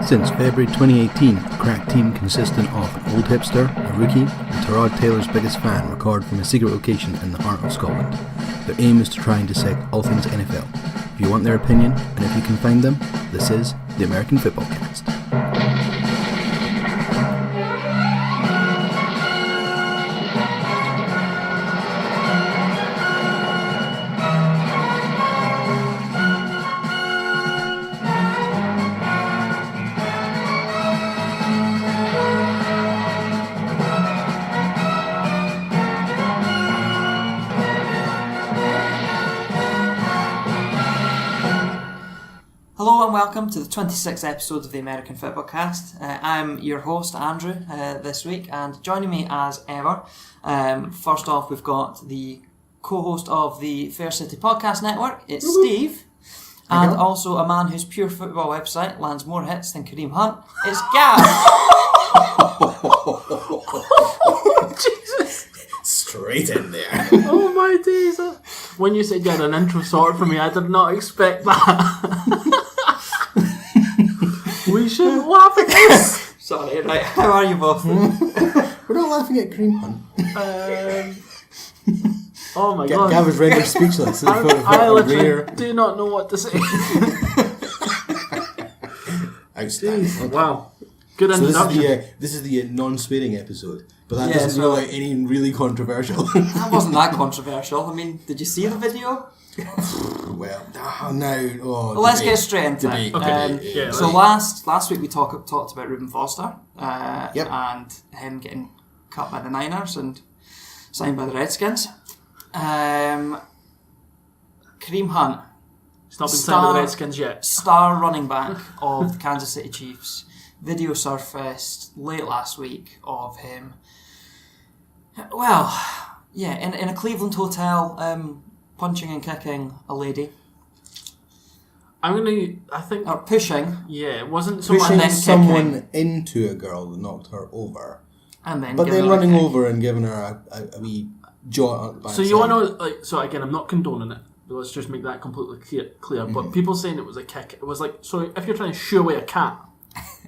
Since February 2018, the crack team consisting of an old hipster, a rookie, and Tyrod Taylor's biggest fan record from a secret location in the heart of Scotland. Their aim is to try and dissect all things NFL. If you want their opinion, and if you can find them, this is the American Fitbaw Cast. Hello and welcome to the 26th episode of the American Fitbaw Cast. I'm your host, Andrew, this week, and joining me as ever, first off, we've got the co-host of the Fair City Podcast Network, it's Steve, and also a man whose pure football website lands more hits than Kareem-What-A-Hunt, it's Gav. Jesus. Straight in there. Oh my days. When you said you had an intro sorted for me, I did not expect that. We shouldn't laugh at this. Sorry, right, how are you both? We're not laughing at Kareem-Hunt. Oh my god. Gav is rendered speechless. I literally do not know what to say. Outstanding. Wow. Good So introduction. this is the non-swearing episode, but that doesn't rule out any really controversial. That wasn't that controversial. I mean, did you see the video? Well, no. Well, let's get straight into it. Okay. So last week we talked about Reuben Foster and him getting cut by the Niners and signed by the Redskins. Kareem-Hunt, It's not been signed by the Redskins yet. star running back of the Kansas City Chiefs. Video surfaced late last week of him. Well, yeah, in a Cleveland hotel, punching and kicking a lady. Or pushing. Yeah, it wasn't so pushing much. then someone kicking. into a girl that knocked her over, And then but giving then her a running kick. over and giving her a wee jaw. So you want to know, so again, I'm not condoning it. But let's just make that completely clear. Mm-hmm. But people saying it was a kick, it was like, so if you're trying to shoo away a cat,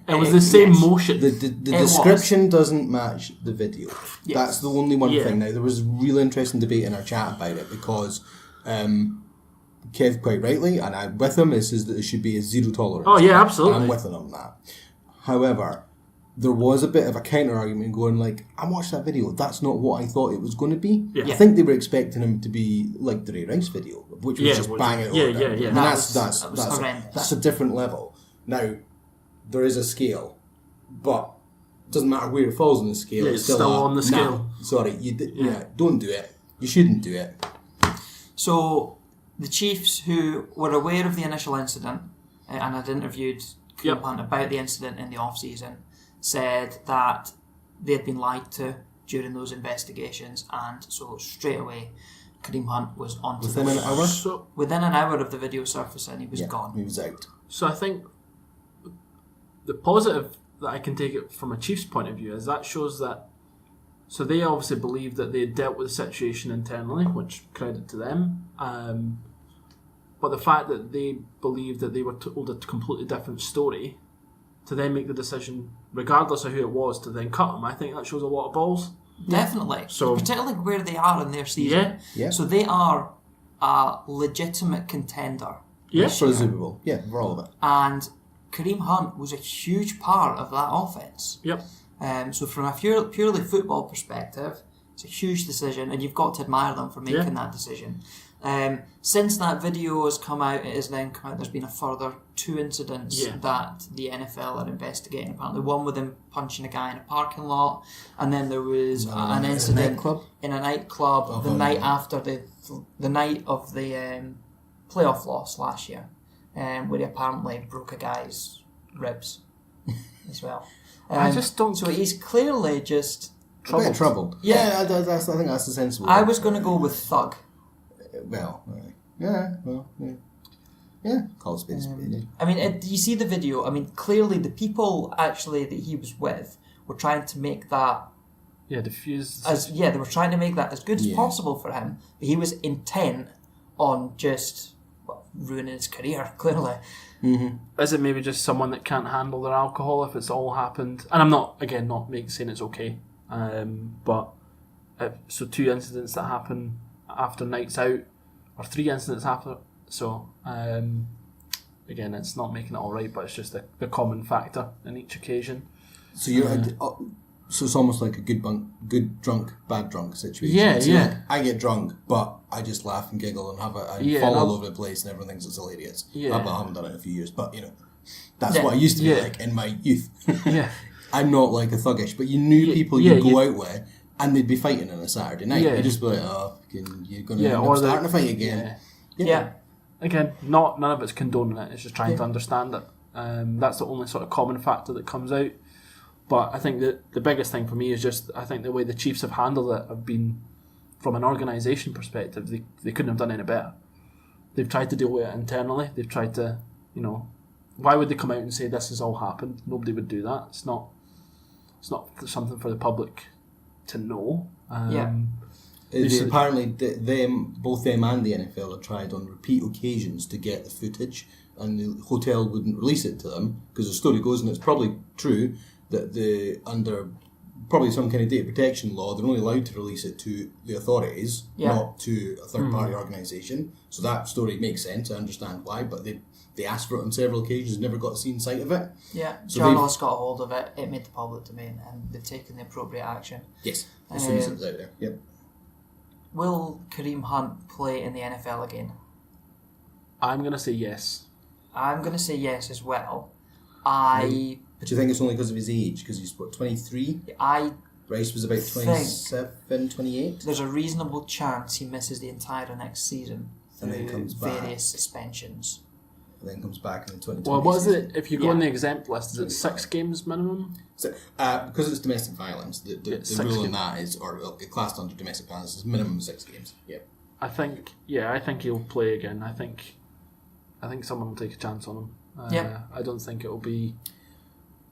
it was the same motion. The description doesn't match the video. Yes. That's the only one thing. Now, there was real interesting debate in our chat about it because Kev quite rightly, and I'm with him, says that there should be a zero tolerance. Oh, yeah, absolutely. And I'm with him on that. However, there was a bit of a counter-argument going like, I watched that video, that's not what I thought it was going to be. Yeah. I think they were expecting him to be like the Ray Rice video, which was just bang it over. Yeah. I mean, that's a different level. Now, there is a scale, but it doesn't matter where it falls on the scale. Yeah, it's still on the scale. Sorry, don't do it. You shouldn't do it. So the Chiefs, who were aware of the initial incident and had interviewed Kareem-Hunt about the incident in the off-season, said that they had been lied to during those investigations, and so straight away Kareem-Hunt was onto Within an hour? Within an hour of the video surfacing, he was gone. He was out. So I think the positive that I can take it from a Chiefs point of view is that shows that, so they obviously believe that they had dealt with the situation internally, which credit to them. But the fact that they believed that they were told a completely different story, to then make the decision, regardless of who it was, to then cut him, I think that shows a lot of balls. Definitely. So, particularly where they are in their season. Yeah. So they are a legitimate contender. Yeah. For the Super Bowl. Yeah, for all of it. And Kareem-Hunt was a huge part of that offense. Yep. So from a purely football perspective, it's a huge decision, and you've got to admire them for making that decision. Since that video has come out, it has then come out, there's been a further 2 incidents that the NFL are investigating. Apparently one with him punching a guy in a parking lot, and then there was an incident in a nightclub the night after the night of the playoff loss last year, where he apparently broke a guy's ribs as well. I just don't... So he's clearly just... Troubled. Yeah, I think that's the sensible. I was going to go with thug. Call spade a spade. I mean, you see the video. I mean, clearly the people actually that he was with were trying to make that diffuse. They were trying to make that as good as possible for him. But he was intent on just ruining his career, clearly. Is it maybe just someone that can't handle their alcohol if it's all happened? And I'm not saying it's okay, but so 2 incidents that happen after nights out, or 3 incidents after. So again, it's not making it all right, but it's just the common factor in each occasion. So so it's almost like a good drunk, bad drunk situation. Yeah, so yeah. Like, I get drunk, but I just laugh and giggle and fall all over the place, and everyone thinks it's hilarious. Yeah. I haven't done it in a few years, but that's what I used to be like in my youth. Yeah. I'm not like a thuggish, but you knew people you'd go out with, and they'd be fighting on a Saturday night. Yeah. You'd just be like, you're going to end up starting a fight again. Yeah. Again, none of it's condoning it. It's just trying to understand it. That's the only sort of common factor that comes out. But I think that the biggest thing for me is just, I think the way the Chiefs have handled it have been, from an organisation perspective, they couldn't have done any better. They've tried to deal with it internally. They've tried to, why would they come out and say this has all happened? Nobody would do that. It's not something for the public to know. Apparently, both them and the NFL have tried on repeat occasions to get the footage, and the hotel wouldn't release it to them, because the story goes, and it's probably true, that under probably some kind of data protection law, they're only allowed to release it to the authorities, not to a third-party organisation. So that story makes sense. I understand why, but they asked for it on several occasions, never got a seen sight of it. Yeah, so journalists got a hold of it, it made the public domain, and they've taken the appropriate action. Yes, as soon as it was out there. Yep. Will Kareem Hunt play in the NFL again? I'm going to say yes. I'm going to say yes as well. But do you think it's only because of his age? Because he's, 23? Rice was about 27, 28? There's a reasonable chance he misses the entire next season and then comes back. Various suspensions. And then comes back in the 2020 Well, what is season. it? If you go on the exempt list, is it 6 games minimum? So, because it's domestic violence, the rule in games. that is, or classed under domestic violence, is minimum 6 games. Yep. I think he'll play again. I think someone will take a chance on him. I don't think it'll be...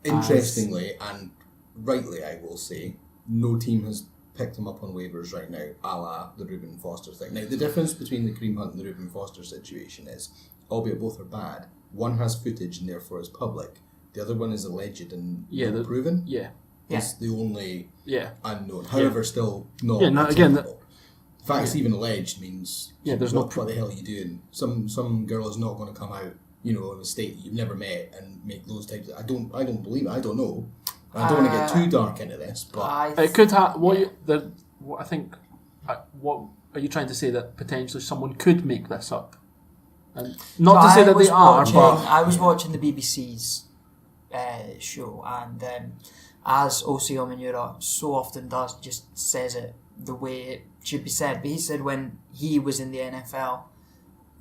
Interestingly, and rightly I will say, no team has picked him up on waivers right now, a la the Reuben Foster thing. Now, the difference between the Kareem Hunt and the Reuben Foster situation is, albeit both are bad, one has footage and therefore is public. The other one is alleged and not proven. Yeah. It's the only unknown. Yeah. However, still not again, the fact it's even alleged means there's what the hell are you doing? Some girl is not going to come out, in a state that you've never met and make those types of... I don't believe it. I don't know. I don't want to get too dark into this, but... It could have... What are you trying to say, that potentially someone could make this up? And not to say that they are, but... I was watching the BBC's show, and as O.C. Omenura so often does, just says it the way it should be said. But he said when he was in the NFL...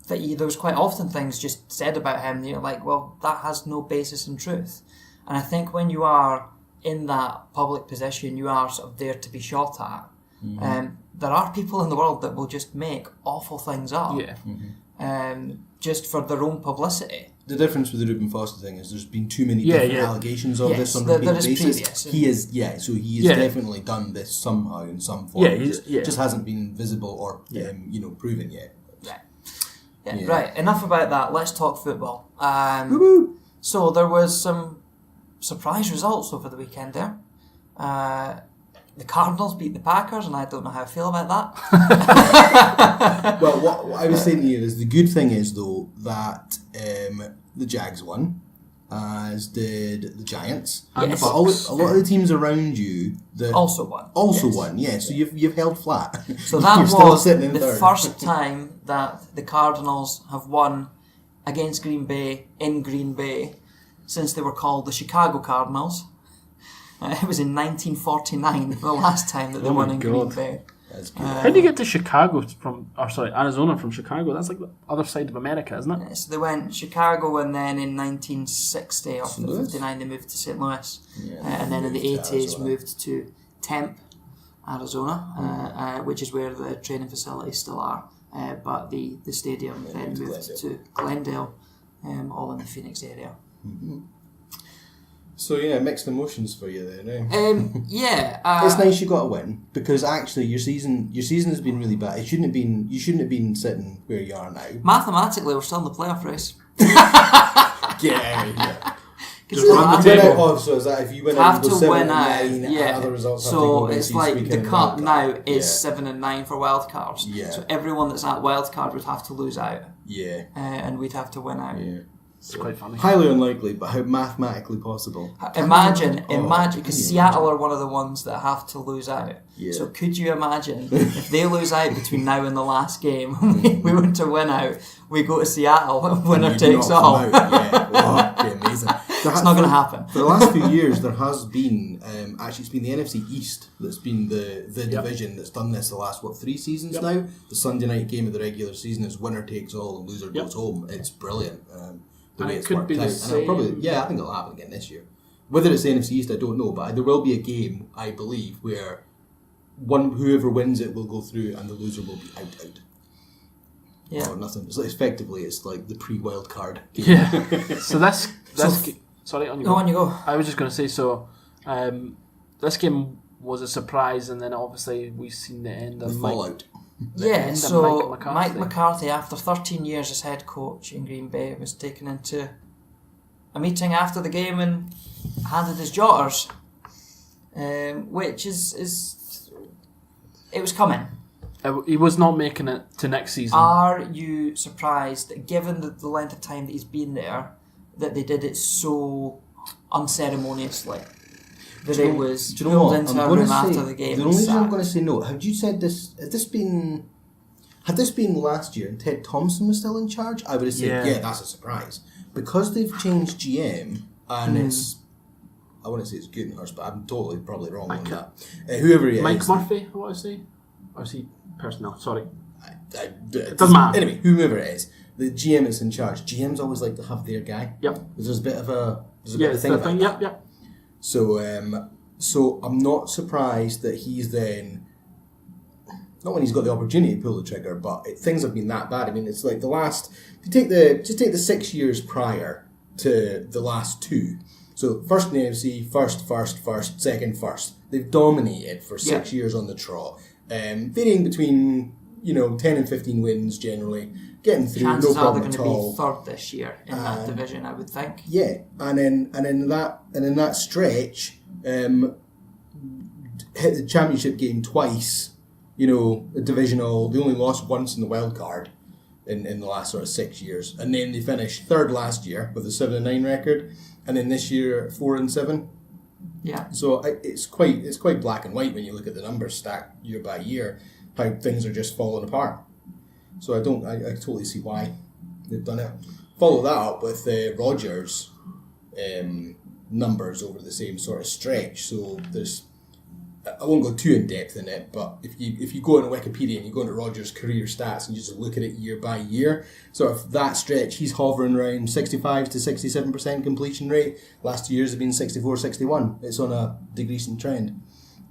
that there was quite often things just said about him that you're like, well, that has no basis in truth. And I think when you are in that public position, you are sort of there to be shot at. Mm-hmm. There are people in the world that will just make awful things up, just for their own publicity. The difference with the Reuben Foster thing is there's been too many different allegations of this on a repeat basis. He has definitely done this somehow in some form. Just hasn't been visible or proven yet. Right, enough about that. Let's talk football. So there was some surprise results over the weekend there. The Cardinals beat the Packers, and I don't know how I feel about that. Well, what I was saying here is the good thing is, though, that the Jags won, as did the Giants. Yes. But a lot of the teams around you that also won. Won, yeah. So you've held flat. So that was the first time that the Cardinals have won against Green Bay in Green Bay since they were called the Chicago Cardinals. It was in 1949, the last time that they won in Green Bay. That's good. How do you get to Arizona from Chicago? That's like the other side of America, isn't it? So they went Chicago, and then in 1960 or 59 they moved to St. Louis, and then in the 80s moved to Tempe, Arizona, which is where the training facilities still are. But the stadium then moved to Glendale, all in the Phoenix area. Mm-hmm. So yeah, mixed emotions for you then. Eh? It's nice you got a win because actually your season has been really bad. You shouldn't have been sitting where you are now. Mathematically, we're still in the playoff race. Get out of here. Just run the table. Oh, so is that if you win Have out, you go to 7 win and out. 9, and Yeah. other results have to So go it's against like each week the in cut wildcard. now is Yeah. 7 and 9 for wildcards. Yeah. So everyone that's at wildcard would have to lose out. Yeah. And we'd have to win out. Yeah. It's quite funny. Highly unlikely, but how mathematically possible? Imagine, can because you Seattle are one of the ones that have to lose out. Yeah. So could you imagine if they lose out between now and the last game, we went to win out, we go to Seattle, winner You takes knock all. them out, yeah. Oh, it'd be amazing. It's not going to happen. For the last few years, there has been actually it's been the NFC East that's been the division that's done this the last 3 seasons now. The Sunday night game of the regular season is winner takes all and loser goes home. It's brilliant. The And way it it's could worked be the out. same. And I think it'll happen again this year. Whether it's the NFC East, I don't know, but there will be a game, I believe, where whoever wins it will go through and the loser will be out. Yeah. Or nothing. So effectively, it's like the pre-wild card game. Yeah. So that's sorry, on you Go go. on, you go. I was just going to say, so this game was a surprise, and then obviously we've seen the end The of fallout. Yeah, end of so Mike Mike McCarthy. McCarthy, after 13 years as head coach in Green Bay, was taken into a meeting after the game and handed his jotters, which is it was coming. He was not making it to next season. Are you surprised, that given the length of time that he's been there, that they did it so unceremoniously? That it was pulled into a room after the game. The and only reason I'm sacked? going to say no. Had you said this? Had this been last year and Ted Thompson was still in charge? I would have said, yeah, that's a surprise because they've changed GM and it's. I want to say it's Gutenhurst, but I'm totally probably wrong on that. Whoever he Mike is, Murphy, what was he? Or is he personnel? Sorry. it doesn't matter. Anyway, whoever it is, the GM is in charge. GMs always like to have their guy. Yep. There's a bit of a It's thing the about thing. that. Yep. So I'm not surprised that he's then, not when he's got the opportunity to pull the trigger, but things have been that bad. I mean, it's like if you take the 6 years prior to the last 2. So first in the NFC, first, second, first. They've dominated for 6 years on the trot, varying between 10 and 15 wins generally, getting through, Chances no are they're problem going at to all. be third this year in that division, I would think. Yeah, and in that stretch, hit the championship game twice. A divisional. They only lost once in the wild card in the last sort of 6 years, and then they finished third last year with a 7-9 record, and then this year 4-7. Yeah. So it's quite black and white when you look at the numbers stacked year by year, how things are just falling apart. So I totally see why they've done it. Follow that up with Rodgers' numbers over the same sort of stretch. So I won't go too in depth in it, but if you go into Wikipedia and you go into Rodgers' career stats and you just look at it year by year, sort of that stretch, he's hovering around 65 to 67% completion rate. Last 2 years have been 64-61. It's on a decreasing trend.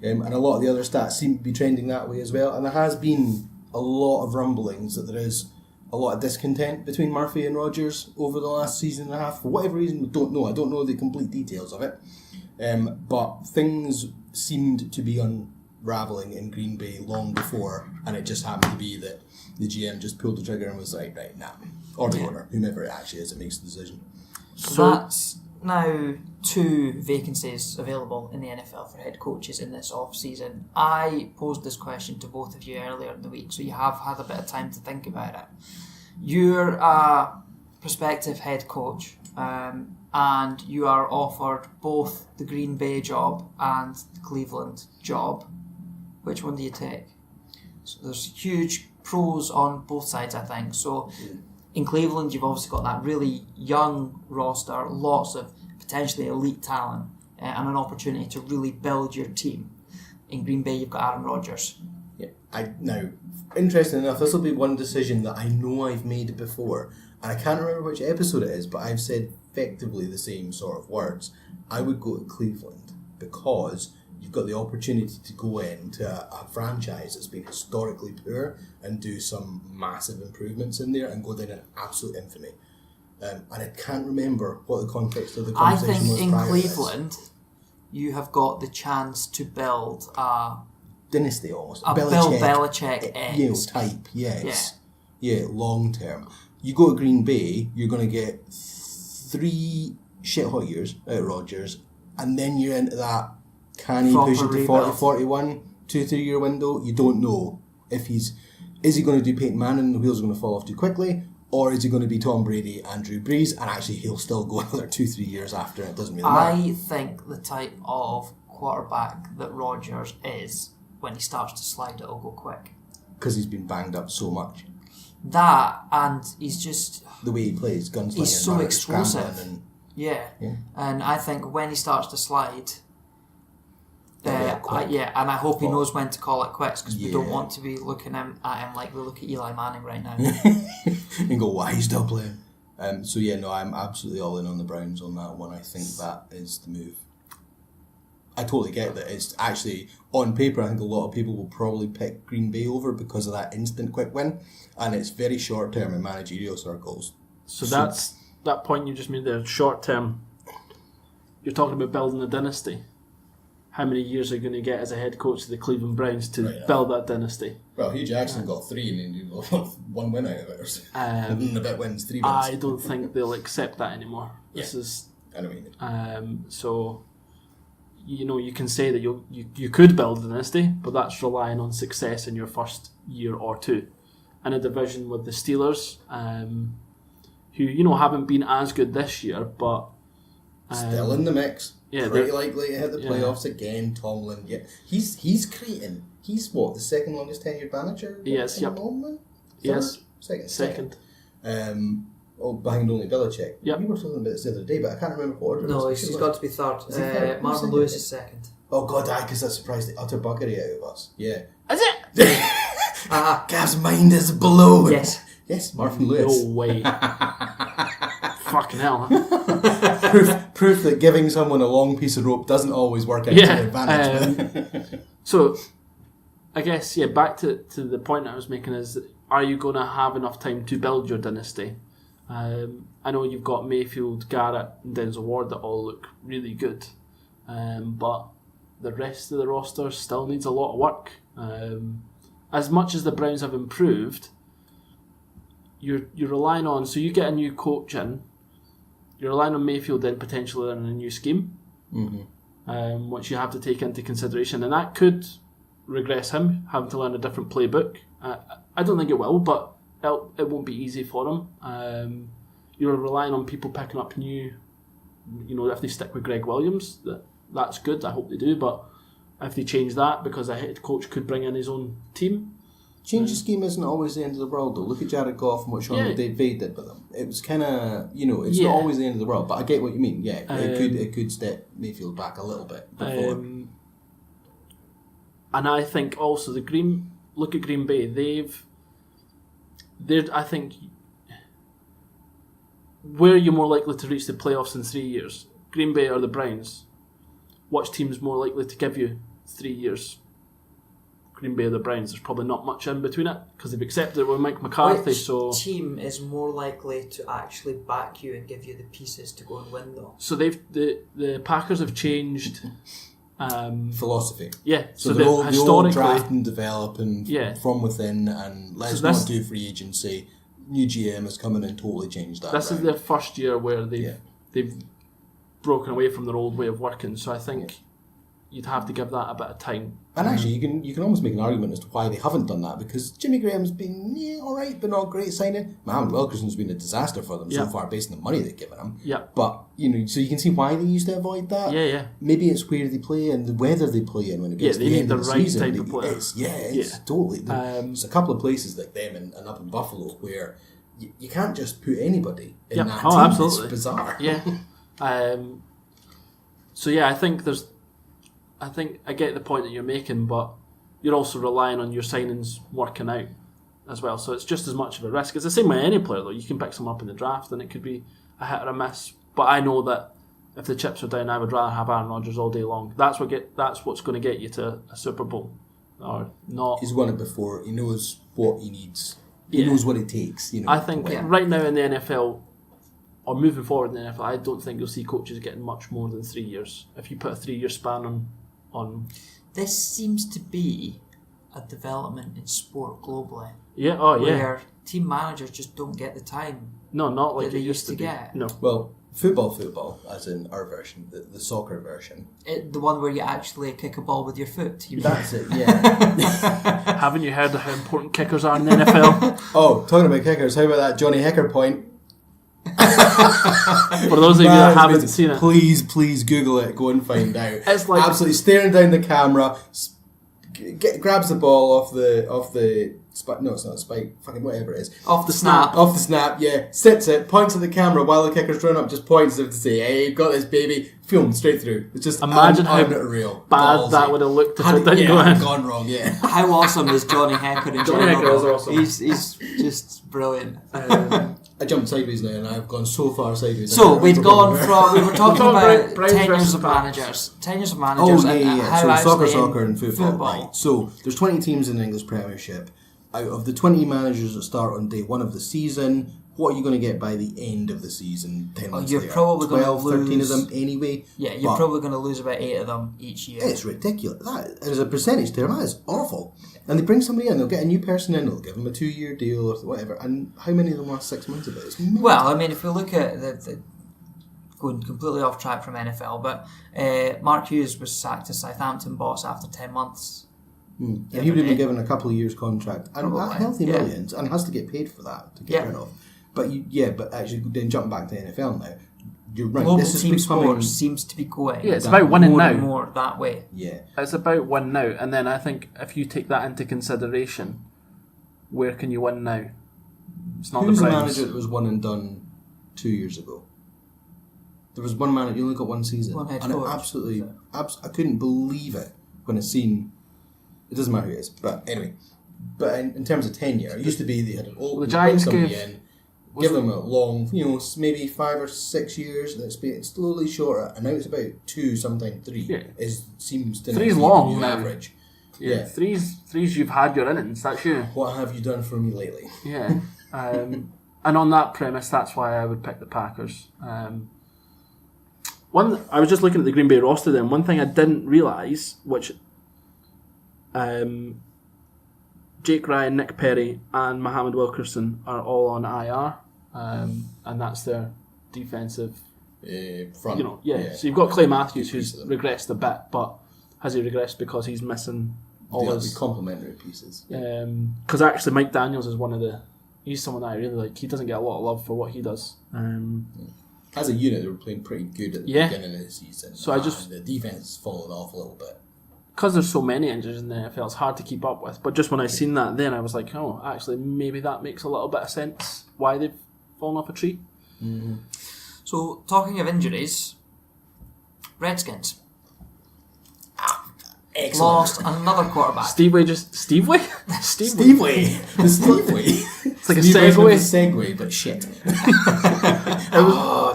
And a lot of the other stats seem to be trending that way as well. And there has been a lot of rumblings that there is a lot of discontent between Murphy and Rodgers over the last season and a half. For whatever reason, we don't know. I don't know the complete details of it. But things seemed to be unravelling in Green Bay long before, and it just happened to be that the GM just pulled the trigger and was like, right, nah. Or the owner, whomever it actually is that makes the decision. So that's now 2 vacancies available in the NFL for head coaches in this off-season. I posed this question to both of you earlier in the week, so you have had a bit of time to think about it. You're a prospective head coach, and you are offered both the Green Bay job and the Cleveland job. Which one do you take? So there's huge pros on both sides, I think. So in Cleveland, you've obviously got that really young roster, lots of potentially elite talent, and an opportunity to really build your team. In Green Bay, you've got Aaron Rodgers. Yeah. Now, interesting enough, this will be one decision that I know I've made before, and I can't remember which episode it is, but I've said effectively the same sort of words. I would go to Cleveland because you've got the opportunity to go into a franchise that's been historically poor and do some massive improvements in there and go down in absolute infamy. And I can't remember what the context of the I conversation think was in prior to this. Cleveland, you have got the chance to build a Dynasty almost. Bill Belichick type, yes. Yeah, long term. You go to Green Bay, you're going to get 3 shit hot years out of Rodgers, and then you're into that, can he push it to 40, 41, 2-3 year window? You don't know. If is he going to do Peyton Manning and the wheels are going to fall off too quickly, or is he going to be Tom Brady and Drew Brees, and actually he'll still go another 2-3 years after, and it doesn't really matter. I think the type of quarterback that Rodgers is, when he starts to slide, it'll go quick. Because he's been banged up so much. That, and he's just... The way he plays, gunslinging. He's so explosive. And, yeah. And I think when he starts to slide... and I hope he knows when to call it quits, because we don't want to be looking at him like we look at Eli Manning right now. And go, why are you still playing? I'm absolutely all in on the Browns on that one. I think that is the move. I totally get that. It's actually, on paper, I think a lot of people will probably pick Green Bay over because of that instant quick win, and it's very short term in managerial circles. So that's that point you just made there, short term. You're talking about building a dynasty. How many years are you going to get as a head coach of the Cleveland Browns to build that dynasty? Well, Hugh Jackson got 3 and he got 1 win out of it. And a bit wins, 3 wins. I don't think they'll accept that anymore. This is... I know what you mean. So, you can say that you could build a dynasty, but that's relying on success in your first year or two. In a division with the Steelers, who, haven't been as good this year, but... still in the mix. Yeah, pretty likely to hit the playoffs again. Tomlin, he's creating. He's what, the second longest tenured manager? Yes, at the moment? Yes, second. Behind only Belichick. Yep. We were talking about this the other day, but I can't remember what order. No, he's got to be third. Marvin Lewis is second. Oh God, because that surprised the utter buggery out of us. Yeah. Is it? Gav's mind is blown. Yes, Marvin Lewis. No way. Fucking hell, huh? proof that giving someone a long piece of rope doesn't always work out to their advantage. So, I guess, back to the point I was making is, are you going to have enough time to build your dynasty? I know you've got Mayfield, Garrett and Denzel Ward that all look really good, but the rest of the roster still needs a lot of work. As much as the Browns have improved, you're relying on, so you get a new coach in, you're relying on Mayfield then potentially in a new scheme, which you have to take into consideration, and that could regress him, having to learn a different playbook. I don't think it will, but it won't be easy for him. You're relying on people picking up new, if they stick with Greg Williams, that's good, I hope they do, but if they change that, because a head coach could bring in his own team. Change of scheme isn't always the end of the world, though. Look at Jared Goff and what Sean McVay did with him. It was kind of, it's not always the end of the world, but I get what you mean. Yeah, it could step Mayfield back a little bit before. And I think also look at Green Bay. I think, where are you more likely to reach the playoffs in 3 years? Green Bay or the Browns? Which team's more likely to give you 3 years? Green Bay or the Browns? There's probably not much in between it, because they've accepted it with Mike McCarthy. Which team is more likely to actually back you and give you the pieces to go and win, though? So the Packers have changed philosophy. Yeah, so they're all draft and develop and from within, and let's not do free agency. New GM has come in and totally changed that. This is their first year where they've broken away from their old way of working. So I think you'd have to give that a bit of time. And actually, you can almost make an argument as to why they haven't done that, because Jimmy Graham's been alright, but not great signing. Mohamed Wilkerson's been a disaster for them so far, based on the money they've given him. Yeah. But so you can see why they used to avoid that. Yeah. Maybe it's where they play and the weather they play in when it gets to the end of the season. They need the right type of player. It's totally. There's a couple of places like them and up in Buffalo where you can't just put anybody in that team. Absolutely. It's bizarre. Yeah. I think I get the point that you're making, but you're also relying on your signings working out as well. So it's just as much of a risk. It's the same with any player, though. You can pick someone up in the draft and it could be a hit or a miss. But I know that if the chips are down, I would rather have Aaron Rodgers all day long. That's what's going to get you to a Super Bowl, or not. He's won it before. He knows what he needs. He knows what it takes. I think right now in the NFL, or moving forward in the NFL, I don't think you'll see coaches getting much more than 3 years. If you put a 3-year span on This seems to be a development in sport globally. yeah, Where team managers just don't get the time no, not like that they it used to be. get. No, Well, football, as in our version, the soccer version. The one where you actually kick a ball with your foot. You mean? That's it, yeah. haven't you heard of how important kickers are in the NFL? Oh, talking about kickers, how about that Johnny Hecker point? For those of you that haven't seen it, Please Google it. Go and find out. It's like absolutely staring down the camera. Grabs the ball off the spike. No, it's not a spike. Fucking whatever it is. Off the snap. Off the snap. Yeah. Sits it. Points at the camera while the kicker's thrown up. Just points as if to say, "Hey, you've got this, baby." Film straight through. It's just imagine how unreal. bad Ballsy. that would have looked if it didn't go in. Gone wrong. Yeah. How awesome is Johnny Hecker in Johnny general? Hecker is awesome. He's just brilliant. I jumped sideways now, and I've gone so far sideways. So we'd gone from we were talking about Browns tenures versus of Pats. managers, Oh, and yeah. how So actually soccer in and football. Right. So there's 20 teams in the English Premiership. Out of the 20 managers that start on day one of the season, what are you going to get by the end of the season? 10 months you're later? probably going to 12, 13 of lose- them anyway. Yeah, you're But probably going to lose about 8 of them each year. it's ridiculous. That as a percentage term, that is awful. And they bring somebody in, they'll get a new person in, they'll give them a 2-year deal or whatever. And how many of them last 6 months of it? It's mental. Well, I mean, if we look at the going completely off track from NFL, but Mark Hughes was sacked as Southampton boss after 10 months. And he would have been given a couple of years contract and Probably, healthy yeah. millions and has to get paid for that to get rid of. But but actually then jumping back to the NFL now, you're right. Global This is team becoming sports seems to be going Yeah, it's about winning more now. and more that way. yeah. It's about win now, and then I think if you take that into consideration, where can you win now? It's not Who's the the Browns. manager that was one and done 2 years ago? There was one manager. You only got one season, One head and coach, it absolutely, I couldn't believe it when I seen. It doesn't matter who it is, but anyway. But in terms of tenure, it used to be they had an old. The Giants bring somebody gave- in, give them a long, maybe 5 or 6 years, and it's been slowly shorter, and now it's about 2 something 3. Yeah. Seems to 3's be long the now. average. Yeah, three's you've had your innings. That's you. What have you done for me lately? Yeah, and on that premise, that's why I would pick the Packers. I was just looking at the Green Bay roster then. One thing I didn't realise, which Jake Ryan, Nick Perry, and Mohamed Wilkerson are all on IR, and that's their defensive. Front. So you've got Clay Matthews, Good piece who's of them. regressed a bit, but has he regressed because he's missing all They'll his? be complementary pieces. Because actually, Mike Daniels is he's someone that I really like. He doesn't get a lot of love for what he does. As a unit, they were playing pretty good at the Yeah. beginning of the season. So I just- the defense has fallen off a little bit. Because there's so many injuries in the NFL, it's hard to keep up with. But just when I seen that, then I was like, oh, actually, maybe that makes a little bit of sense why they've fallen off a tree. So, talking of injuries, Redskins Excellent. lost another quarterback. Steveway. The Steve way. It's like a New version of segue. the segue, but shit.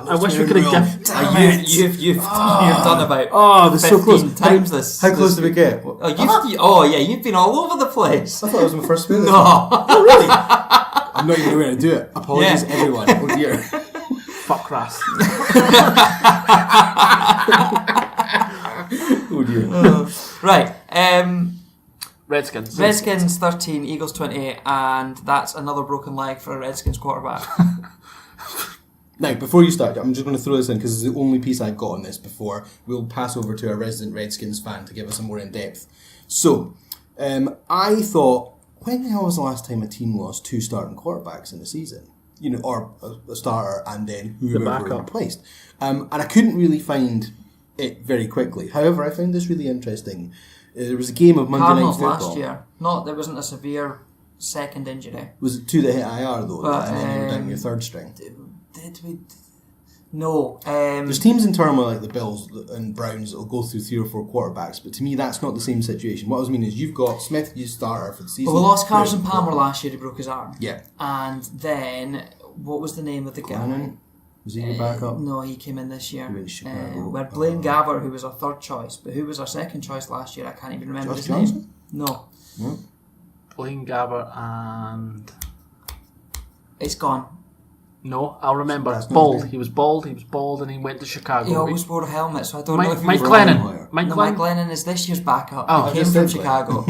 I wish we could have given. You've done about Oh, they're so 15 close. times this. How close did we get? You've been all over the place. I thought it was my first spin. No. Oh, really? I'm not even going to do it. Apologies, Yeah. everyone. Oh, dear. Fuck Rass. Oh, dear. Right. Redskins. Redskins 13, Eagles 28, and that's another broken leg for a Redskins quarterback. Now, before you start, I'm just going to throw this in because it's the only piece I've got on this before we'll pass over to a resident Redskins fan to give us a more in-depth. So, I thought, when the hell was the last time a team lost 2 starting quarterbacks in a season? Or a starter and then whoever backup. replaced. And I couldn't really find it very quickly. However, I found this really interesting. There was a game of Monday Cardinals Night Football. last year. There wasn't a severe second injury. Was it 2 that hit IR though? But, and then you were down your third string. Did we? No. There's teams in turmoil like the Bills and Browns that will go through 3 or 4 quarterbacks, but to me that's not the same situation. What I was meaning is you've got Smith, you starter for the season. Well, we lost Carson Right. Palmer last year. He broke his arm. Yeah. And then, what was the name of the guy? Glennon? Was he your backup? No, he came in this year. He went to Chicago. We had Blaine Gabbert, who was our third choice, but who was our second choice last year? I can't even remember Josh his Johnson? name. No, Blaine Gabbert and it's gone. No, I'll remember. That's not Bald. his name. He was bald, and he went to Chicago. He always wore a helmet, so I don't know if he Mike was Glennon. Ryan Mike No, Glennon. Mike Glennon is this year's backup. Oh, he came just from said Chicago.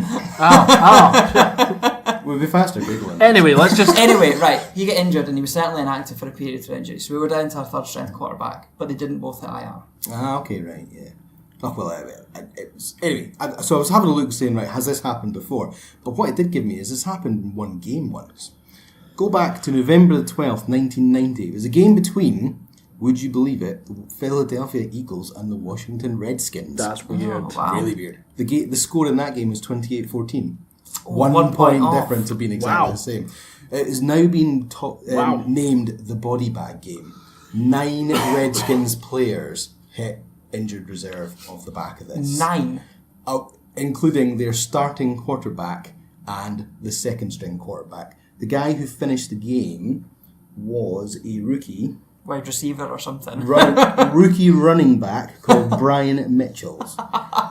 We'll be faster Googling. Anyway, let's just... Anyway, right, he got injured and he was certainly inactive for a period through injury, so we were down to our third string quarterback, but they didn't both hit IR. Okay, right, yeah. Oh, well, anyway, so I was having a look saying, right, has this happened before? But what it did give me is this happened in one game once. Go back to November the 12th, 1990. It was a game between, would you believe it, the Philadelphia Eagles and the Washington Redskins. That's weird. Oh, wow. Really weird. The score in that game was 28-14. Oh, 1 point off. difference of being exactly Wow. the same. It has now been Wow. named the body bag game. 9 Redskins players hit injured reserve off the back of this. 9. Including their starting quarterback and the second string quarterback. The guy who finished the game was a rookie Wide receiver or something. rookie running back called Brian Mitchells.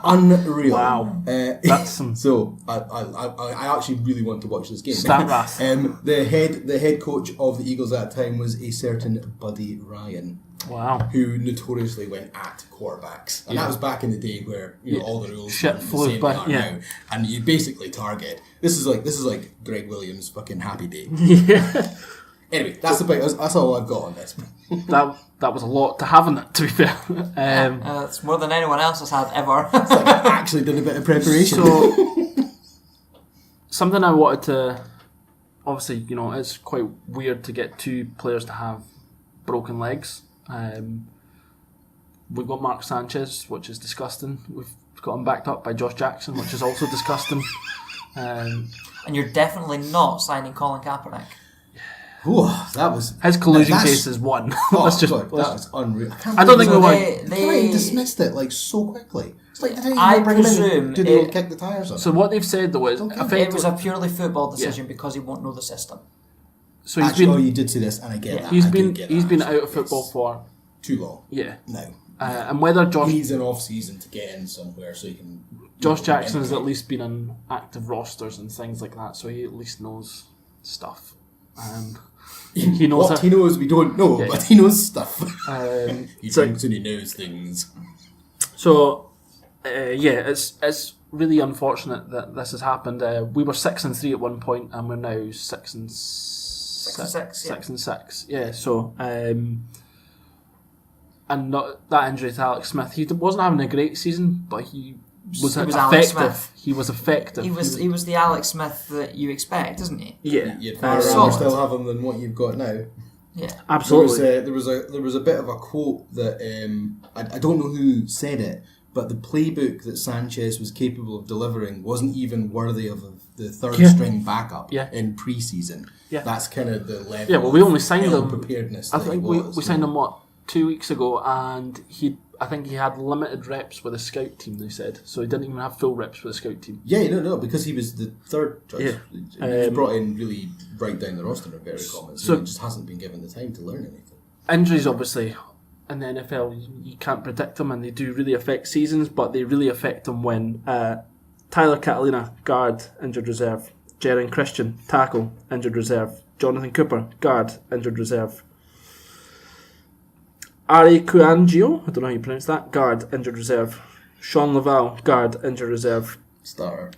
Unreal. Wow. That's some... So I actually really want to watch this game. Stat wrath. The head coach of the Eagles at that time was a certain Buddy Ryan. Wow. Who notoriously went at quarterbacks, and that was back in the day where all the rules Shit were the flew same by, they are yeah. now, and you basically target. This is like Greg Williams' fucking Happy Day. Yeah. Anyway, that's all I've got on this. That was a lot to have in it, to be fair. It's more than anyone else has had ever. I actually did a bit of preparation. So, something I wanted to... Obviously, it's quite weird to get 2 players to have broken legs. We've got Mark Sanchez, which is disgusting. We've got him backed up by Josh Jackson, which is also disgusting. And you're definitely not signing Colin Kaepernick. Ooh, that was his collusion case is one. Oh, God, that was unreal. I don't think we want. They dismissed it so quickly. It's like I presume did they kick the tires on? So what they've said though is, it was a purely football decision because he won't know the system. So he's Actually, been. you did say this, and I get that. He's I been. do get He's that, been actually. out of football for. Too long. Yeah. No. And whether he's in off season to get in somewhere so he can. Josh Jackson has at least been on active rosters and things like that, so he at least knows stuff. He knows what he knows we don't know, but he knows stuff. He drinks and he knows things. So, it's really unfortunate that this has happened. We were 6-3 at one point, and we're now 6-6. 6-6. Yeah. So, and not that injury to Alex Smith. He wasn't having a great season, but he was effective. He was effective. He was the Alex Smith that you expect, isn't he? Yeah. You'd far rather still have him than what you've got now. Yeah, absolutely. There was a bit of a quote that I don't know who said it, but the playbook that Sanchez was capable of delivering wasn't even worthy of the third string backup in pre-season. Yeah, that's kind of the level. Yeah, well, we only signed him. Preparedness. I think we signed him 2 weeks ago, and I think he had limited reps with a scout team, they said. So he didn't even have full reps with a scout team. Yeah, no, because he was the third choice. Yeah. He was brought in really right down the roster in very comments. So he just hasn't been given the time to learn anything. Injuries, obviously, in the NFL, you can't predict them, and they do really affect seasons, but they really affect them when Tyler Catalina, guard, injured reserve. Jaren Christian, tackle, injured reserve. Jonathan Cooper, guard, injured reserve. Ari Kuangio, I don't know how you pronounce that, guard, injured reserve. Sean Laval, guard, injured reserve. Starter.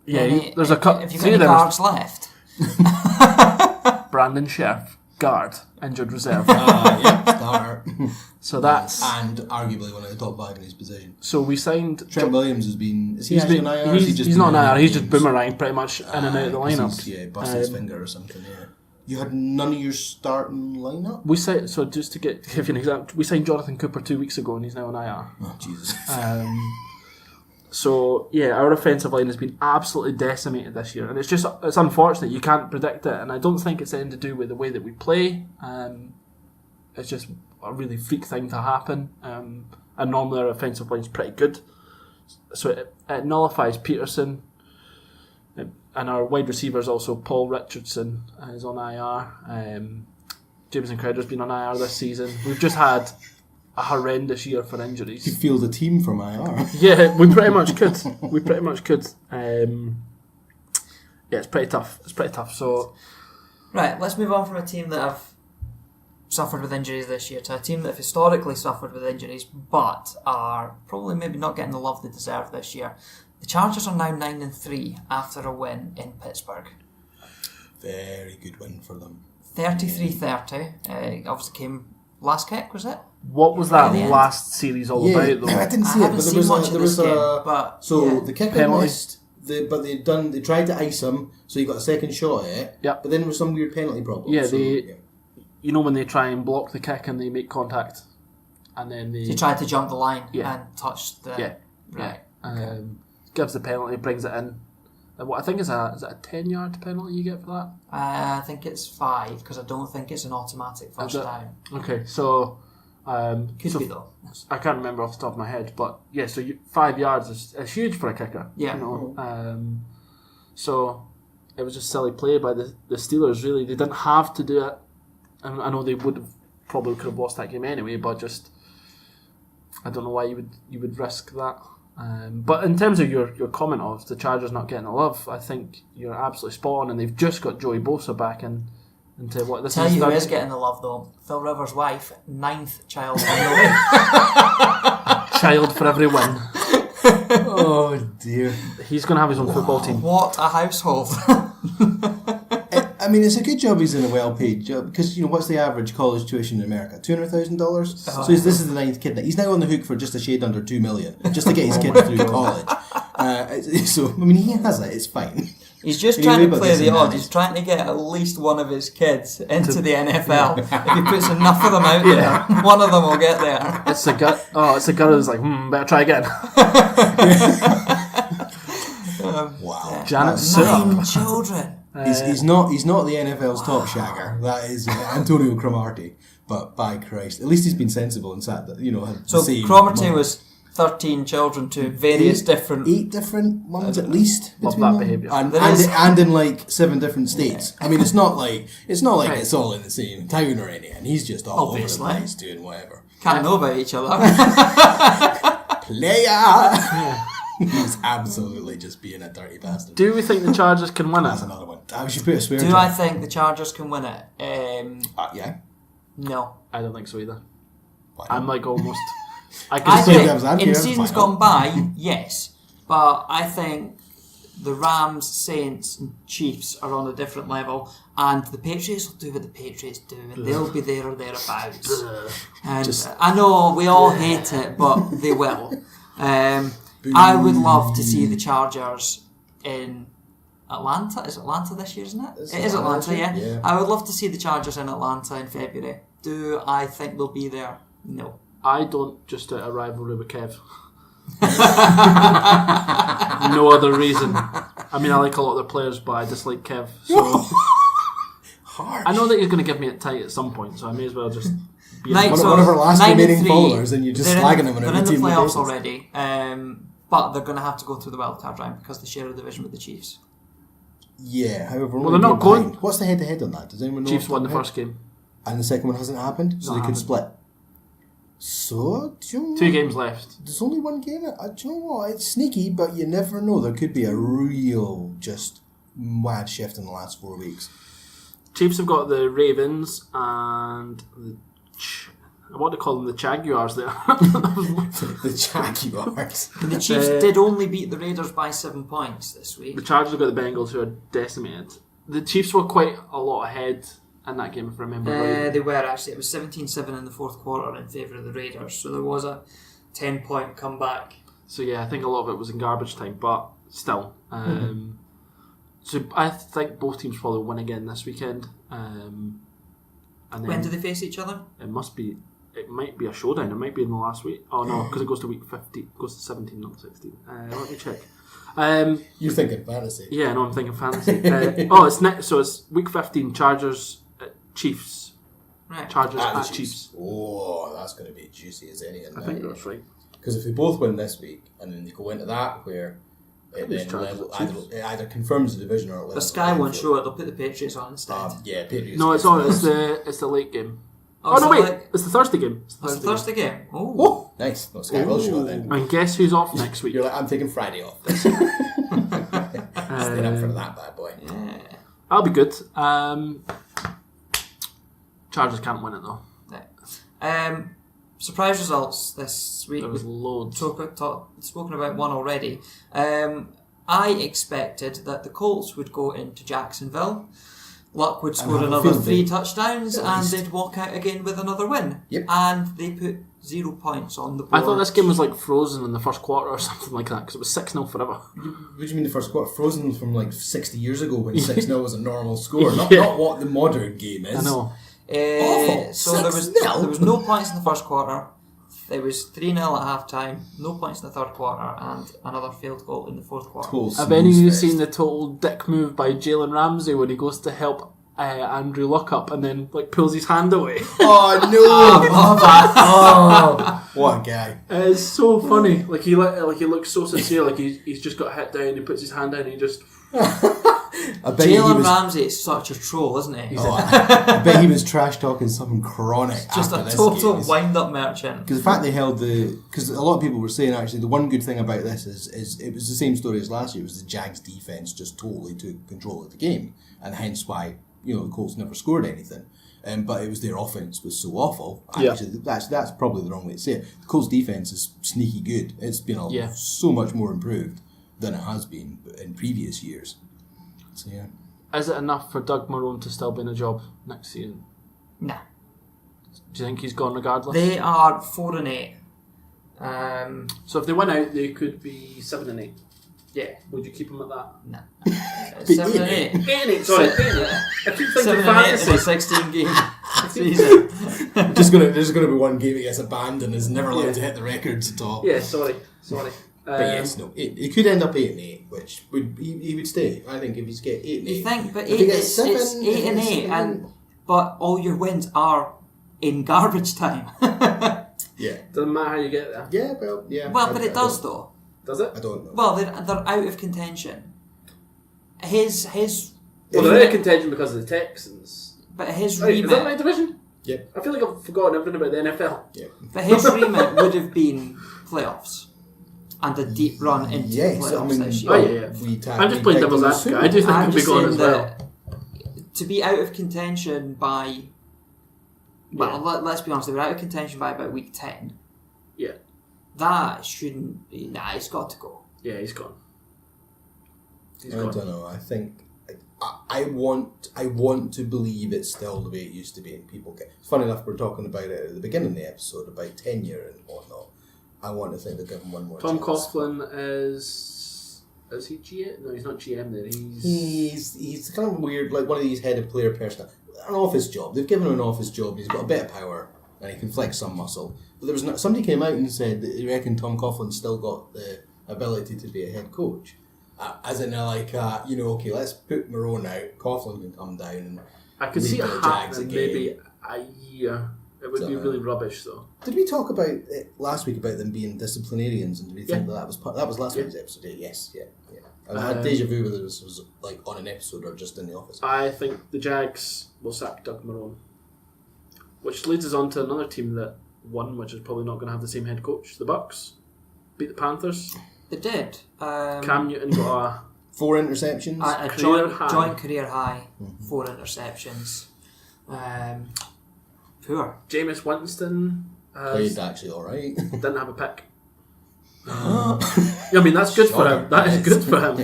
Yeah, there's a couple. If you've got any guards left. Brandon Scherf, guard, injured reserve. Starter. So that's... And arguably one of the top 5 in his position. So we signed... Trent Williams has been... Is he he's actually an IR? He's not an IR, he's just boomerang pretty much in and out of the lineup. Yeah, busted his finger or something, yeah. You had none of your starting lineup? So just to give you an example, we signed Jonathan Cooper 2 weeks ago and he's now an IR. Oh, Jesus. So, yeah, our offensive line has been absolutely decimated this year. And it's unfortunate, you can't predict it. And I don't think it's anything to do with the way that we play. It's just a really freak thing to happen. And normally our offensive line's pretty good. So it nullifies Peterson. And our wide receivers also, Paul Richardson is on IR. Jameson Crowder's been on IR this season. We've just had a horrendous year for injuries. You field a team from IR. Yeah, we pretty much could. Yeah, it's pretty tough. So, right, let's move on from a team that have suffered with injuries this year, to a team that have historically suffered with injuries, but are probably maybe not getting the love they deserve this year. The Chargers are now 9-3 after a win in Pittsburgh. Very good win for them. 33-30. Obviously came last kick, was it? What was that last series all about, though? I didn't see it, but there was a the kicker penalty. missed. But they tried to ice him, so he got a second shot at it. Yep. But then there was some weird penalty problem. Yeah, so, you know when they try and block the kick and they make contact, and then they tried to jump the line and touch the... Yeah. Right. Gives the penalty, brings it in. And what I think is a 10-yard penalty you get for that? I think it's 5, because I don't think it's an automatic first down. Okay, so... Could be though. I can't remember off the top of my head, but yeah, so 5 yards is huge for a kicker. Yeah. You know? So it was just silly play by the Steelers, really. They didn't have to do it. And I know they could have lost that game anyway, but just I don't know why you would risk that. But in terms of your comment of the Chargers not getting the love, I think you're absolutely spot on, and they've just got Joey Bosa back into what this Tell is. you who is getting the love though, Phil Rivers' wife, 9th child. Child for every win. Oh dear. He's going to have his own football team. What a household. I mean, it's a good job he's in a well-paid job, because, what's the average college tuition in America? $200,000? So this is the 9th kid. He's now on the hook for just a shade under $2 million, just to get his kid through college. So, I mean, he has it. It's fine. He's just trying to play the odds. He's trying to get at least one of his kids into the NFL. If he puts enough of them out there, one of them will get there. It's a guy who's like, better try again. Wow. Janet's 9 children. He's not the NFL's top shagger. That is Antonio Cromartie. But by Christ, at least he's been sensible and sat that So Cromartie was 13 children to various different... 8 different ones at least. Love that behaviour. And in like 7 different states. Yeah. I mean, it's not like it's all in the same town or anything. He's just all over the place doing whatever. Can't know about each other. Player! He's absolutely just being a dirty bastard. Do we think the Chargers can win it? That's another one. We should put a swear. Do I think the Chargers can win it? Yeah. No. I don't think so either. Why? I'm like almost... I think in seasons gone by, yes. But I think the Rams, Saints and Chiefs are on a different level, and the Patriots will do what the Patriots do, and they'll be there or thereabouts. And I know we all hate it, but they will. I would love to see the Chargers in Atlanta. Is Atlanta this year, isn't it? It is Atlanta, yeah. I would love to see the Chargers in Atlanta in February. Do I think they'll be there? No. I don't, just a rivalry with Kev. No other reason. I mean, I like a lot of the players, but I dislike Kev. So Harsh. I know that he's going to give me it tight at some point, so I may as well just be one of our last remaining followers, and you're just slagging them on every team. They're in the playoffs already, but they're going to have to go through the wildcard round because they share a division with the Chiefs. Yeah, however, they're not going. What's the head-to-head on that? Does anyone know? Chiefs won the first game, and the second one hasn't happened, so they could split. So, 2 games left. There's only 1 game. Do you know what? It's sneaky, but you never know. There could be a real, just mad shift in the last 4 weeks. Chiefs have got the Ravens and what do they call them? The Jaguars there. The Jaguars. The Chiefs did only beat the Raiders by 7 points this week. The Chargers have got the Bengals, who are decimated. The Chiefs were quite a lot ahead in that game, if I remember right. They were actually. It was 17-7 in the fourth quarter in favour of the Raiders, so there was a 10-point comeback. So yeah, I think a lot of it was in garbage time, but still. So I think both teams probably win again this weekend. And then when do they face each other? It might be a showdown. It might be in the last week. Oh no, because it goes to week 15. It goes to 17, not 16. Let me check. You're thinking fantasy. Yeah, no, I'm thinking fantasy. It's next. So it's week 15. Chargers, Chiefs. Right. Chargers at Chiefs. Oh, that's going to be juicy as any. I think that's right. Because if we both win this week, and then you go into that where it either confirms the division or it the Sky won't show it. They'll put the Patriots on instead. Yeah, Patriots. No, it's on. It's the late game. Oh no, wait! It's the Thursday game. It's the Thursday game. Oh, nice. No, Sky will show it then. And guess who's off next week? You're like, I'm taking Friday off. Staying up for that bad boy. Yeah. That'll be good. Chargers can't win it though. Surprise results this week. There was loads. Spoken about one already. I expected that the Colts would go into Jacksonville. Luck would score another 3 touchdowns and they'd walk out again with another win. Yep. And they put 0 points on the board. I thought this game was like frozen in the first quarter or something like that because it was 6-0 forever. What do you mean the first quarter? Frozen from like 60 years ago when 6-0 was a normal score. Not what the modern game is. I know. Awful. So there was no points in the first quarter. There was 3-0 at half time, no points in the third quarter, and another field goal in the fourth quarter. Have any of you seen the total dick move by Jalen Ramsey when he goes to help Andrew Luck up and then like pulls his hand away? Oh no! What a guy! It's so funny. Like he looks so sincere. Like he's just got hit down. He puts his hand down and he just. Jalen Ramsey is such a troll, isn't he? I bet he was trash talking something chronic. Just a total wind-up merchant. Because the fact they held because a lot of people were saying actually the one good thing about this is it was the same story as last year. It was the Jags defense just totally took control of the game, and hence why the Colts never scored anything. But it was their offense was so awful. Actually, that's probably the wrong way to say it. The Colts defense is sneaky good. It's been so much more improved than it has been in previous years. So yeah. Is it enough for Doug Marrone to still be in a job next season? Nah. Do you think he's gone regardless? They are 4-8. So if they win out, they could be 7-8. Yeah. Would you keep him at that? No. 7-8. 8-8. Sorry, 8-8. I keep thinking 7-8 in a 16 game season. There's gonna be one game he gets abandoned. Is never allowed to hit the records at all. Yeah. Sorry. But yes, no, it could end up 8-8, which he would stay. I think if he's get 8-8. You think, but it's 8-8, but all your wins are in garbage time. Yeah, doesn't matter how you get there. Yeah, well, yeah. Well, but it does though. Does it? I don't know. Well, they're out of contention. His. Well, they're out of contention because of the Texans. But his remit. Is that my division? Yeah. I feel like I've forgotten everything about the NFL. Yeah. But his remit would have been playoffs. And a deep run into the playoffs this year. Oh, yeah. I'm just playing devil's advocate. I do think he'll be gone as well. To be out of contention by... Well, let's be honest, they were out of contention by about week 10. Yeah. That shouldn't be... Nah, he's got to go. Yeah, he's gone. I don't know. I think... I want to believe it's still the way it used to be, and people get... It's funny enough, we're talking about it at the beginning of the episode, about tenure and whatnot. I want to think they'll give him one more Tom chance. Coughlin is he GM? No, he's not GM there. He's kind of weird, like one of these head of player personnel. An office job. They've given him an office job. And he's got a bit of power and he can flex some muscle. But there was somebody came out and said that they reckon Tom Coughlin's still got the ability to be a head coach. As in, okay, let's put Marrone out. Coughlin can come down and I could see it happening maybe a year. It would be really rubbish, though. Did we talk about it last week about them being disciplinarians, and did we think that was that was last week's episode? Yes, yeah. I had deja vu whether this was like on an episode or just in the office. I think the Jags will sack Doug Marrone, which leads us on to another team that won, which is probably not going to have the same head coach. The Bucks beat the Panthers. They did. Cam Newton got 4 interceptions, a joint career high. 4 interceptions. Poor. Jameis Winston played actually all right. Didn't have a pick. I mean, that's good for him. That is good for him.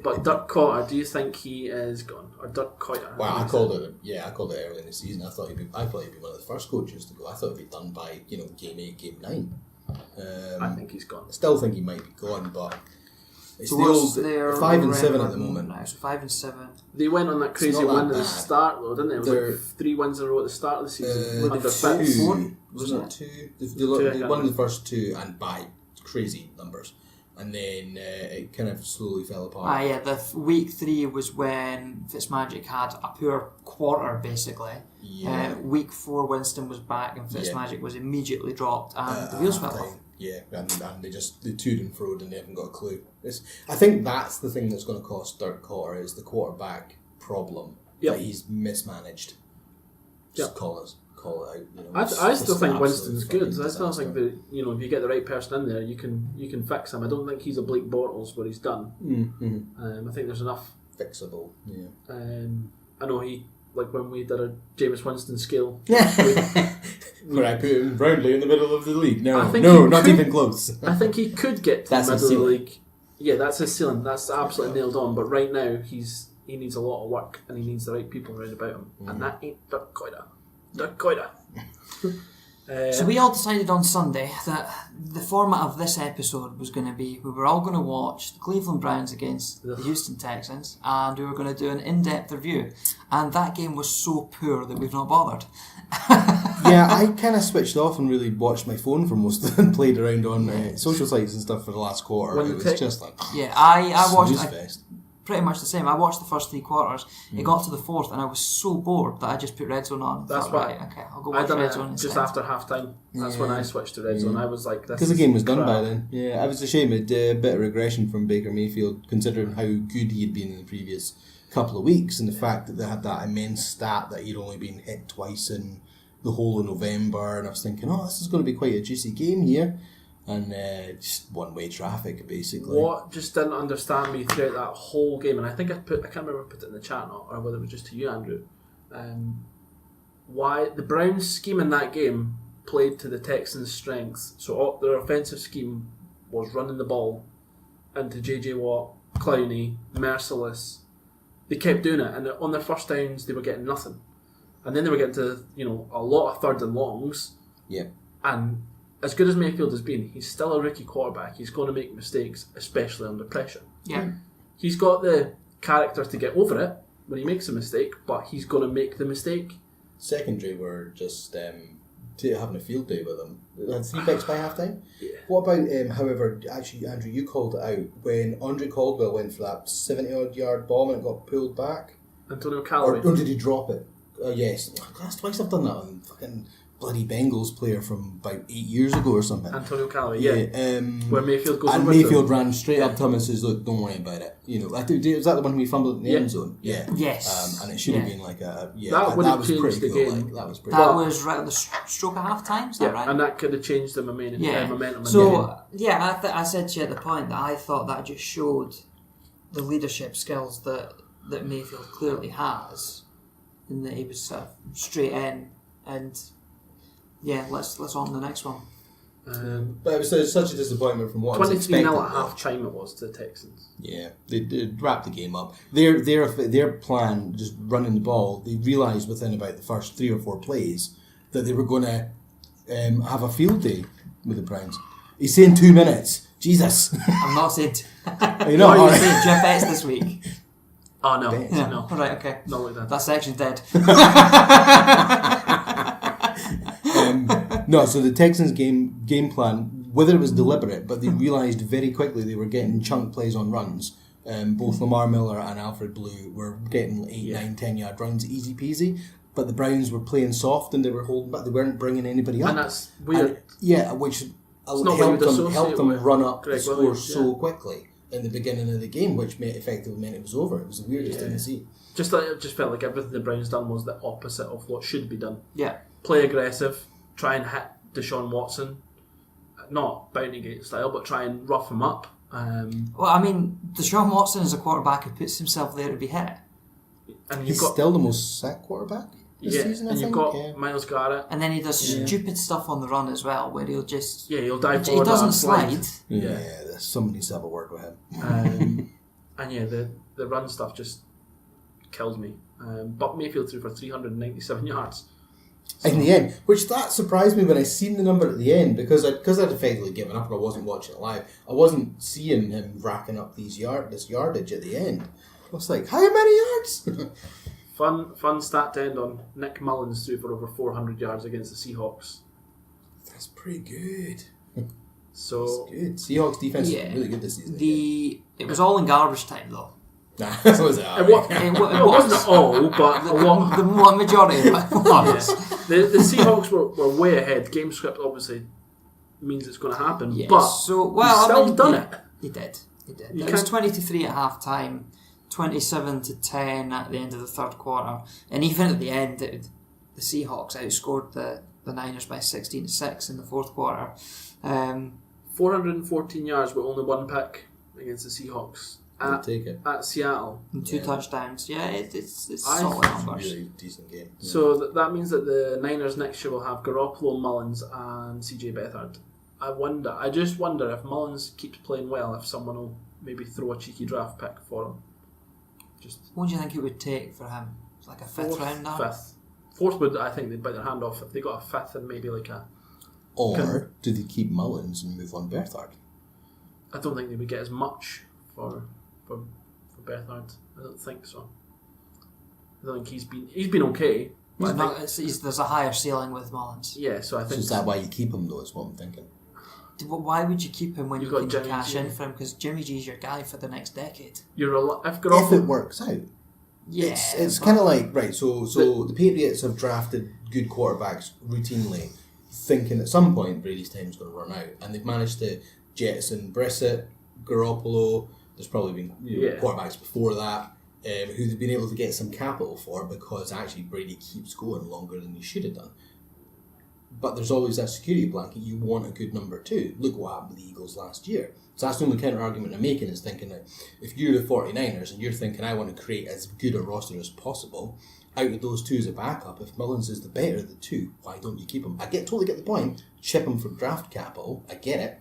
But Dirk Cotter, do you think he is gone? Or Dirk Cotter? Well, I called it early in the season. I thought he'd be one of the first coaches to go. I thought it'd be done by game 8, game 9. I think he's gone. I still think he might be gone, but it's so the old 5-7 at the now? moment. So 5-7. They went on that crazy win at the start, though, didn't they? It was like 3 wins in a row at the start of the season. With Wasn't it 2? They won the first 2 and by crazy numbers, and then it kind of slowly fell apart. The week 3 was when Fitzmagic had a poor quarter, basically. Yeah. Week 4, Winston was back, and Fitzmagic was immediately dropped, and the wheels fell off. Yeah, and they toed and froed and they haven't got a clue. I think that's the thing that's going to cost Dirk Cotter is the quarterback problem that he's mismanaged. Just call it out. I still think Winston's good. I still think that if you get the right person in there, you can fix him. I don't think he's a Blake Bortles where he's done. Mm-hmm. I think there's enough fixable. Yeah. I know he like when we did a Jameis Winston scale. Where I put him roundly in the middle of the league. No, I think not even close. I think he could get to That's the his middle of the ceiling. league. Yeah, that's his ceiling. That's absolutely nailed on. But right now, he needs a lot of work, and he needs the right people around about him. And that ain't Dakota. So we all decided on Sunday that the format of this episode was going to be, we were all going to watch the Cleveland Browns against the Houston Texans, and we were going to do an in-depth review. And that game was so poor that we've not bothered. Yeah, I kind of switched off and really watched my phone for most of it and played around on social sites and stuff for the last quarter. When it was just like Yeah, I watched snooze fest. pretty much the same. I watched the first 3 quarters. It got to the 4th, and I was so bored that I just put Red Zone on. And That's thought, what right, okay, I'll go I watch done Red it Zone just instead. after half time. That's when I switched to Red Zone. I was like, this Because the game was done crap. by then. Yeah, I was ashamed. It a bit of regression from Baker Mayfield, considering how good he had been in the previous couple of weeks, and the fact that they had that immense stat that he'd only been hit twice in the whole of November. And I was thinking, this is going to be quite a juicy game here. And just one-way traffic, basically. What just didn't understand me throughout that whole game, and I think I can't remember if I put it in the chat or whether it was just to you, Andrew, why the Browns' scheme in that game played to the Texans' strengths. So their offensive scheme was running the ball into J.J. Watt, Clowney, Merciless. They kept doing it, and on their first downs they were getting nothing. And then they were getting to, a lot of third and longs. Yeah. And as good as Mayfield has been, he's still a rookie quarterback. He's going to make mistakes, especially under pressure. Yeah. He's got the character to get over it when he makes a mistake, but he's going to make the mistake. Secondary were just having a field day with him. They had 3 picks by halftime. Yeah. What about, however, actually, Andrew, you called it out when Andre Caldwell went for that 70-odd yard bomb and it got pulled back? Antonio Callaway. Or did he drop it? Yes. That's twice I've done that on fucking bloody Bengals player from about 8 years ago or something. Antonio Callaway, yeah. Where Mayfield goes and over to Mayfield him. ran straight up to him and says, "Look, don't worry about it." Was that the one we fumbled in the end zone? Yeah. Yes. And it should have been like a That would have was changed pretty the cool. game. Like, that was pretty. That cool. was right at the stroke of half time, is that right? And that could have changed the momentum. In the So, I said to you at the point that I thought that just showed the leadership skills that Mayfield clearly has, and that he was sort of straight in, and let's on to the next one. But it was such a disappointment from what I was 23-0 expecting. at half time it was to the Texans. Yeah, they wrapped the game up. Their plan, just running the ball, they realised within about the first 3 or 4 plays that they were going to have a field day with the Browns. He's saying 2 minutes. Jesus. I'm not saying... You know, what are you alright. saying, Jeff Betts this week? Oh, no. Yeah. No. All right, okay. Not like that. That section's dead. No, so the Texans' game plan, whether it was deliberate, but they realised very quickly they were getting chunk plays on runs. Both Lamar Miller and Alfred Blue were getting 8, 9, 10 yard runs, easy peasy. But the Browns were playing soft and they were holding back. They weren't bringing anybody up. And that's weird. Which not what you would associate helped them with run up the Greg score Williams, so quickly in the beginning of the game, which effectively meant it was over. It was the weirdest thing to see. It just felt like everything the Browns done was the opposite of what should be done. Yeah. Play aggressive, try and hit Deshaun Watson, not Bounty Gate style, but try and rough him up. Well, I mean, Deshaun Watson is a quarterback who puts himself there to be hit. And He's still the most sacked quarterback this season, I and think. you've got Myles Garrett. And then he does stupid stuff on the run as well, where he'll just... Yeah, he'll dive He forward. doesn't and slide. Yeah, somebody needs to have a word with him. And the run stuff just kills me. But Mayfield threw for 397 yards. In the end, which that surprised me when I seen the number at the end, because I'd effectively given up and I wasn't watching it live. I wasn't seeing him racking up this yardage at the end. I was like, how many yards? Fun stat to end on. Nick Mullins threw for over 400 yards against the Seahawks. That's pretty good. So That's good. Seahawks defense is really good this season. It was all in garbage time though. Nah, that was it. it wasn't all, but a lot. The one majority of it was. The Seahawks were way ahead. Game script obviously means it's going to happen, Yes. but He's still done it. He did. You It was 20-3 at half time, 27-10 at the end of the third quarter, and even at the end, the Seahawks outscored the Niners by 16-6 in the fourth quarter. 414 yards with only 1 pick against the Seahawks. take it. At Seattle. And 2 touchdowns. Yeah, it's I solid think it's a numbers. really decent game. Yeah. So that means that the Niners next year will have Garoppolo, Mullins, and CJ Beathard. I just wonder if Mullins keeps playing well, if someone will maybe throw a cheeky draft pick for him. What do you think it would take for him? Like a 5th rounder? 5th. 4th would, I think, they'd bite their hand off if they got a 5th and maybe like a... Or do they keep Mullins and move on Beathard? I don't think they would get as much for Beathard. I don't think so. I don't think he's been okay. There's a higher ceiling with Mullins. Yeah, so I think... So is that why you keep him, though, is what I'm thinking? Why would you keep him when you can Jimmy cash G. in for him? Because Jimmy G's your guy for the next decade. If it works out. Yeah, It's kind of like, right, so the Patriots have drafted good quarterbacks routinely, thinking at some point Brady's time's going to run out, and they've managed to jettison Brissett, Garoppolo. There's probably been quarterbacks before that who they've been able to get some capital for because actually Brady keeps going longer than he should have done. But there's always that security blanket. You want a good number 2. Look what happened with the Eagles last year. So that's the only counter argument I'm making, is thinking that if you're the 49ers and you're thinking I want to create as good a roster as possible, out of those 2 as a backup, if Mullins is the better of the 2, why don't you keep him? I totally get the point. Ship him for draft capital. I get it.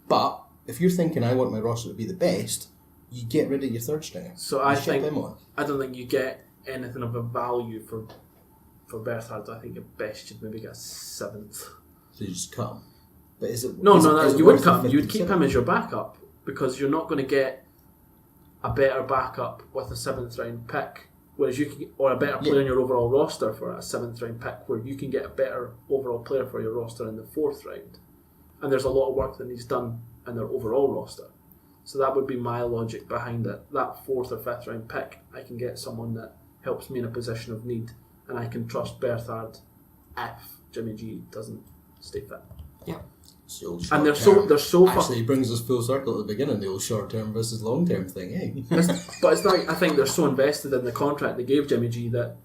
But if you're thinking I want my roster to be the best, you get rid of your 3rd stringer. So I don't think you get anything of a value for Beathard. I think at best you'd maybe get a 7th. So you just cut him. But is it? No, you wouldn't cut him. 50%? You would keep him as your backup because you're not going to get a better backup with a 7th round pick, whereas you can, or a better player in your overall roster for a 7th round pick, where you can get a better overall player for your roster in the 4th round. And there's a lot of work that needs done in their overall roster. So that would be my logic behind it. That 4th or 5th round pick, I can get someone that helps me in a position of need, and I can trust Beathard if Jimmy G doesn't stay fit. Yeah. And they're so actually he brings us full circle at the beginning, the old short term versus long term thing, eh? But it's not. I think they're so invested in the contract they gave Jimmy G that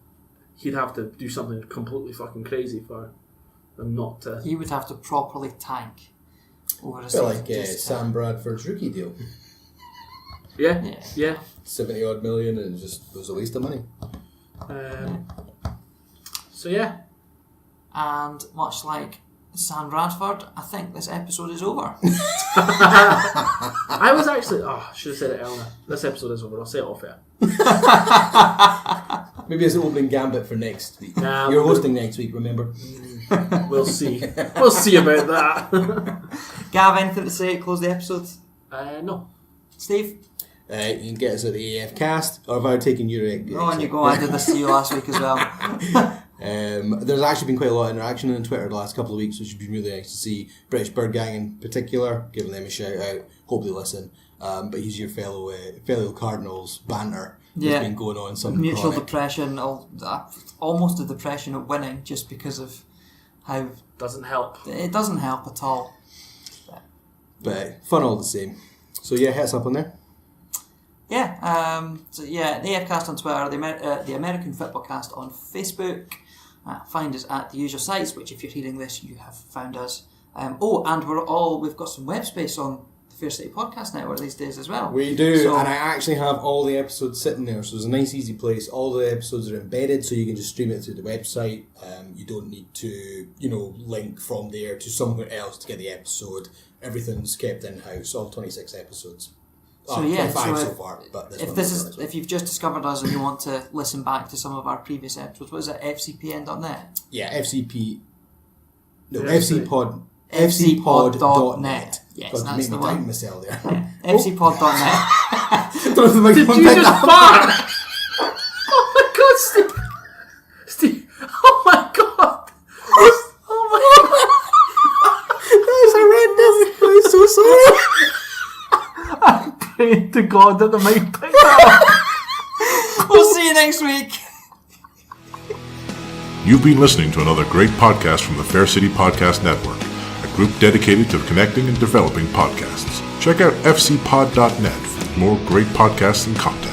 he'd have to do something completely fucking crazy for them not to. He would have to properly tank over a bit season. like Sam Bradford's rookie deal. Yeah. 70 odd million, and it just was a waste of money. So yeah. And much like Sam Bradford, I think this episode is over. I was actually... I should have said it earlier. This episode is over. I'll say it off air. Maybe it's an opening gambit for next week. Nah, You're hosting next week, remember? We'll see. We'll see about that. Gav, anything to say to close the episode? No. Steve? You can get us at the AF Cast, or have I taken your... On you go. I did this to you last week as well. There's actually been quite a lot of interaction on Twitter the last couple of weeks, which has been really nice to see. British Bird Gang in particular, giving them a shout out. Hope they listen. But he's your fellow Cardinals banter that's been going on. Something mutual chronic. depression, almost a depression at winning, just because of how doesn't help. It doesn't help at all. But fun all the same. So yeah, hit us up on there. Yeah, the AFcast on Twitter, the American Fitbaw Cast on Facebook. Find us at the usual sites, which if you're hearing this, you have found us. And we've got some web space on the Fair City Podcast Network these days as well. We do, and I actually have all the episodes sitting there, so it's a nice easy place. All the episodes are embedded, so you can just stream it through the website. You don't need to, link from there to somewhere else to get the episode. Everything's kept in-house, all 26 episodes. So yeah, 25 so far, but if you've just discovered us and you want to listen back to some of our previous episodes, what is it, fcpn.net? Yeah, FCPod. fcpod.net. Yes, God, that's the one. myself there. Yeah. fcpod.net. Did you just fart? Oh my god, Steve! Oh my god! Oh my god! That was horrendous. I'm so sorry. Pray to God that the mic picked that up. We'll see you next week. You've been listening to another great podcast from the Fair City Podcast Network, a group dedicated to connecting and developing podcasts. Check out fcpod.net for more great podcasts and content.